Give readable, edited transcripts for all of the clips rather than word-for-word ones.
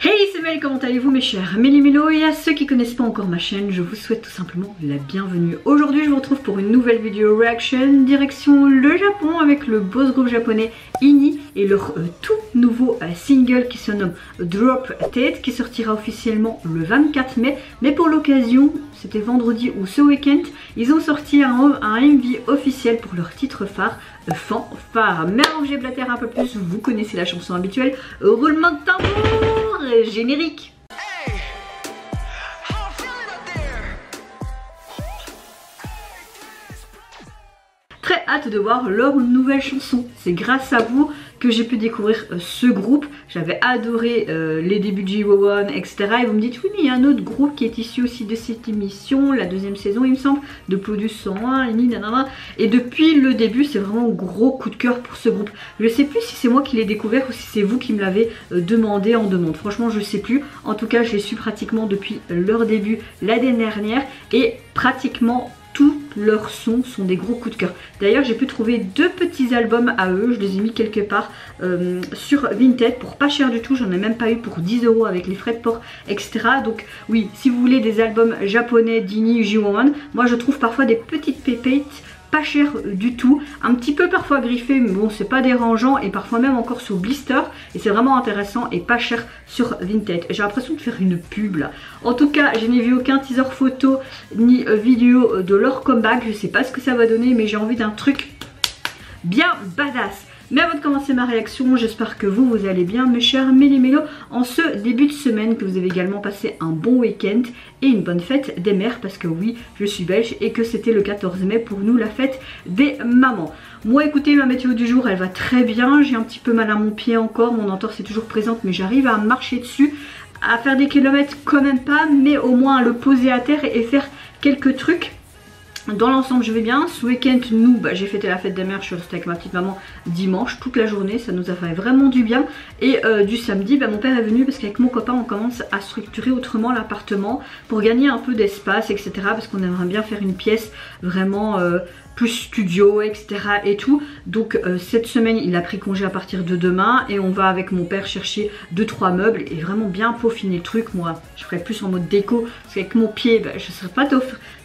Hey, c'est Mel, comment allez-vous mes chers Méli-Mélo? Et à ceux qui connaissent pas encore ma chaîne, je vous souhaite tout simplement la bienvenue. Aujourd'hui je vous retrouve pour une nouvelle vidéo reaction direction le Japon avec le boss groupe japonais INI et leur tout nouveau single qui se nomme Drop Dead, qui sortira officiellement le 24 mai. Mais pour l'occasion, c'était vendredi ou ce week-end, ils ont sorti un MV officiel pour leur titre phare, Fanfare. Mais avant que j'éblatère un peu plus, vous connaissez la chanson habituelle, roulement de tambour, générique. Très hâte de voir leur nouvelle chanson. C'est grâce à vous que j'ai pu découvrir ce groupe. J'avais adoré les débuts de J-One, etc. Et vous me dites oui mais il y a un autre groupe qui est issu aussi de cette émission, la deuxième saison il me semble, de Plodus 101, et depuis le début c'est vraiment un gros coup de cœur pour ce groupe. Je sais plus si c'est moi qui l'ai découvert ou si c'est vous qui me l'avez demandé en demande. Franchement je sais plus. En tout cas je les suis pratiquement depuis leur début l'année dernière et pratiquement tous leurs sons sont des gros coups de cœur. D'ailleurs j'ai pu trouver deux petits albums à eux, je les ai mis quelque part sur Vinted pour pas cher du tout, j'en ai même pas eu pour 10 € avec les frais de port etc. Donc oui, si vous voulez des albums japonais d'INI J-One, moi je trouve parfois des petites pépites pas cher du tout, un petit peu parfois griffé mais bon c'est pas dérangeant, et parfois même encore sur blister, et c'est vraiment intéressant et pas cher sur Vinted. J'ai l'impression de faire une pub là. En tout cas je n'ai vu aucun teaser photo ni vidéo de leur comeback, je sais pas ce que ça va donner mais j'ai envie d'un truc bien badass. Mais avant de commencer ma réaction, j'espère que vous allez bien mes chers Méli-Mélo en ce début de semaine, que vous avez également passé un bon week-end et une bonne fête des mères, parce que oui, je suis belge et que c'était le 14 mai pour nous la fête des mamans. Moi écoutez, ma météo du jour elle va très bien, j'ai un petit peu mal à mon pied encore, mon entorse est toujours présente mais j'arrive à marcher dessus, à faire des kilomètres quand même pas, mais au moins à le poser à terre et faire quelques trucs. Dans l'ensemble je vais bien. Ce week-end nous j'ai fêté la fête des mères, je suis restée avec ma petite maman dimanche toute la journée, ça nous a fait vraiment du bien. Et du samedi mon père est venu parce qu'avec mon copain on commence à structurer autrement l'appartement pour gagner un peu d'espace etc. Parce qu'on aimerait bien faire une pièce vraiment plus studio etc. et tout. Donc cette semaine il a pris congé à partir de demain et on va avec mon père chercher 2-3 meubles et vraiment bien peaufiner le truc. Moi je ferais plus en mode déco parce qu'avec mon pied je ne saurais pas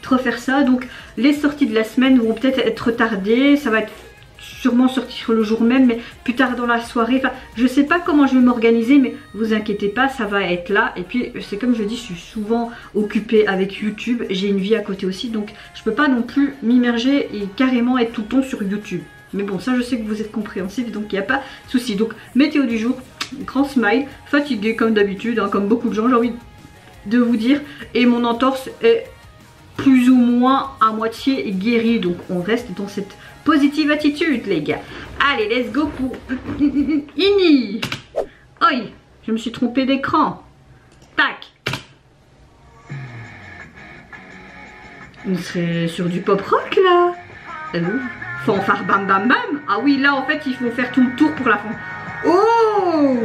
trop faire ça. Donc les sorties de la semaine vont peut-être être retardées, ça va être sûrement sortir le jour même mais plus tard dans la soirée, enfin je sais pas comment je vais m'organiser mais vous inquiétez pas, ça va être là. Et puis c'est comme je dis, je suis souvent occupée avec YouTube, j'ai une vie à côté aussi donc je peux pas non plus m'immerger et carrément être tout le temps sur YouTube. Mais bon ça je sais que vous êtes compréhensif donc il n'y a pas de souci. Donc météo du jour, grand smile, fatigué comme d'habitude hein, comme beaucoup de gens j'ai envie de vous dire, et mon entorse est plus ou moins à moitié guérie, donc on reste dans cette positive attitude les gars. Allez let's go pour INI. Oi, je me suis trompée d'écran. Tac. On serait sur du pop rock là. Fanfare bam bam bam. Ah oui là en fait il faut faire tout le tour pour la fin. Oh.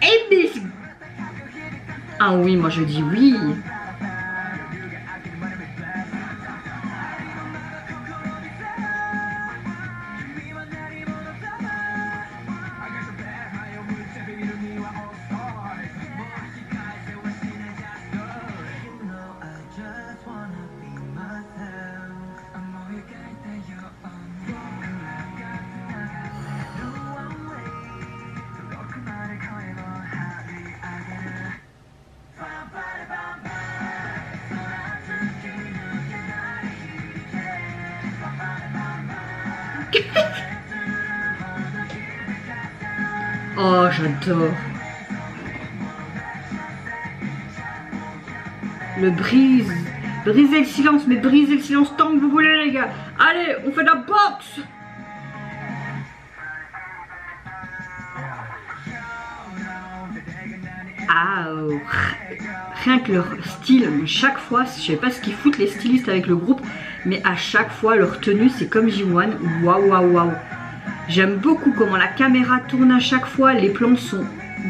Et ah oui, moi je dis oui. Oh j'adore. Brisez le silence, mais brisez le silence tant que vous voulez les gars. Allez on fait de la boxe. Ah, rien que leur style, chaque fois, je sais pas ce qu'ils foutent les stylistes avec le groupe, mais à chaque fois leur tenue c'est comme J-One. Waouh waouh waouh. J'aime beaucoup comment la caméra tourne à chaque fois, les plans sont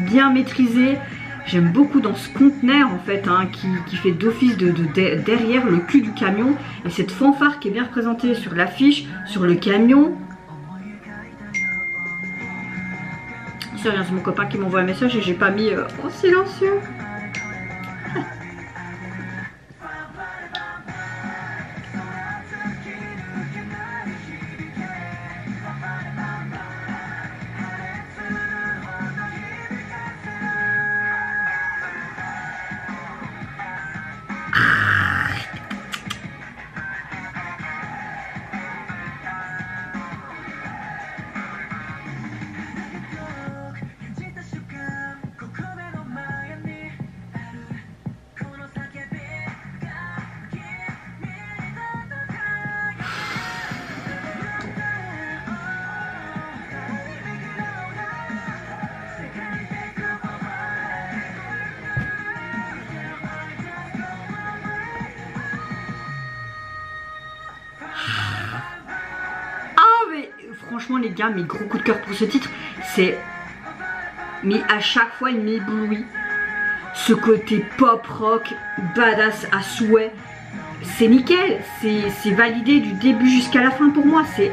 bien maîtrisés. J'aime beaucoup dans ce conteneur en fait hein, qui fait d'office derrière le cul du camion, et cette fanfare qui est bien représentée sur l'affiche, sur le camion. c'est rien, c'est mon copain qui m'envoie un message et j'ai pas mis en silencieux. Franchement les gars, mes gros coups de cœur pour ce titre, c'est... Mais à chaque fois il m'éblouit. Ce côté pop rock, badass à souhait, c'est nickel, c'est validé du début jusqu'à la fin pour moi. C'est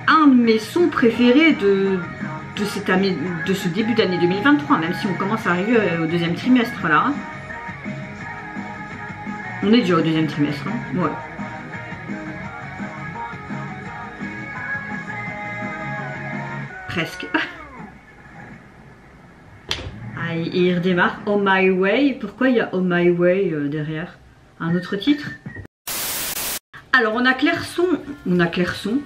un de mes sons préférés de ce début d'année 2023, même si on commence à arriver au deuxième trimestre là. Hein. On est déjà au deuxième trimestre, hein. Ouais. Presque. Ah, et il redémarre. Oh My Way. Pourquoi il y a Oh My Way derrière? Un autre titre? Alors on a clairson. On a clairson.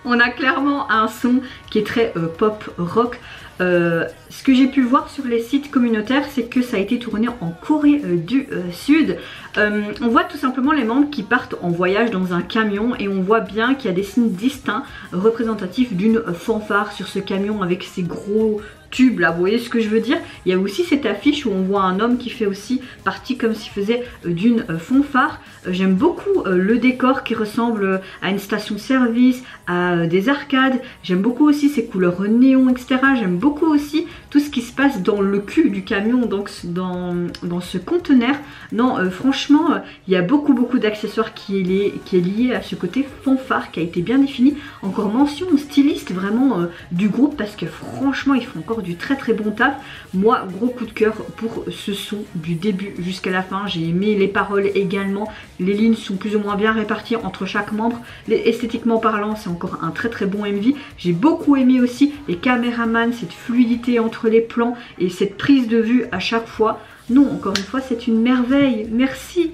On a clairement un son qui est très pop rock. Ce que j'ai pu voir sur les sites communautaires, c'est que ça a été tourné en Corée du Sud. On voit tout simplement les membres qui partent en voyage dans un camion et on voit bien qu'il y a des signes distincts représentatifs d'une fanfare sur ce camion avec ces gros tubes là, vous voyez ce que je veux dire. Il y a aussi cette affiche où on voit un homme qui fait aussi partie comme s'il faisait d'une fanfare. J'aime beaucoup le décor qui ressemble à une station-service, à des arcades. J'aime beaucoup aussi ces couleurs néon, etc. J'aime beaucoup aussi tout ce qui se passe dans le cul du camion, donc dans ce conteneur. Non, franchement, il y a beaucoup d'accessoires qui est lié à ce côté fanfare qui a été bien défini. Encore mention styliste vraiment du groupe parce que franchement, ils font encore du très bon taf. Moi, gros coup de cœur pour ce son du début jusqu'à la fin. J'ai aimé les paroles également. Les lignes sont plus ou moins bien réparties entre chaque membre. Esthétiquement parlant, c'est encore un très bon MV. J'ai beaucoup aimé aussi les caméramans, cette fluidité entre les plans et cette prise de vue à chaque fois. Non, encore une fois, c'est une merveille. Merci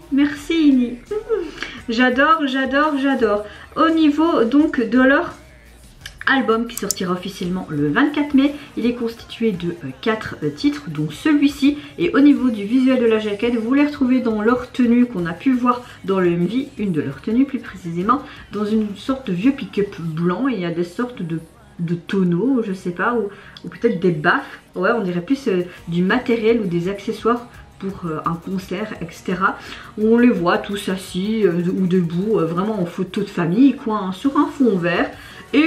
Ini. J'adore. Au niveau donc de leur album qui sortira officiellement le 24 mai, il est constitué de 4 titres, dont celui-ci. Et au niveau du visuel de la jaquette, vous les retrouvez dans leur tenue qu'on a pu voir dans le MV, une de leurs tenues plus précisément, dans une sorte de vieux pick-up blanc. Et il y a des sortes de tonneaux, je sais pas, ou peut-être des baffes. Ouais, on dirait plus du matériel ou des accessoires pour un concert, etc. On les voit tous assis ou debout, vraiment en photo de famille, quoi, hein, sur un fond vert. Et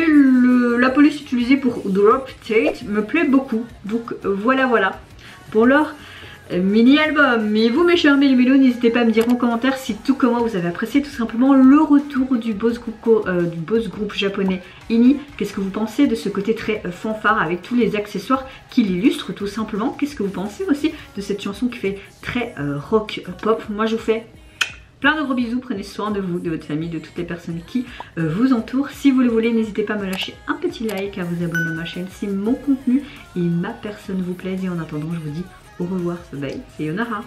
la police utilisée pour Drop Tate me plaît beaucoup. Donc voilà pour leur mini-album. Mais vous mes chers mélos, n'hésitez pas à me dire en commentaire si tout comme moi vous avez apprécié tout simplement le retour du boss groupe japonais Ini. Qu'est-ce que vous pensez de ce côté très fanfare avec tous les accessoires qui l'illustrent tout simplement? Qu'est-ce que vous pensez aussi de cette chanson qui fait très rock pop? Moi je vous fais plein de gros bisous, prenez soin de vous, de votre famille, de toutes les personnes qui vous entourent. Si vous le voulez, n'hésitez pas à me lâcher un petit like, à vous abonner à ma chaîne si mon contenu et ma personne vous plaisent. Et en attendant, je vous dis au revoir, bye, c'est Yonara.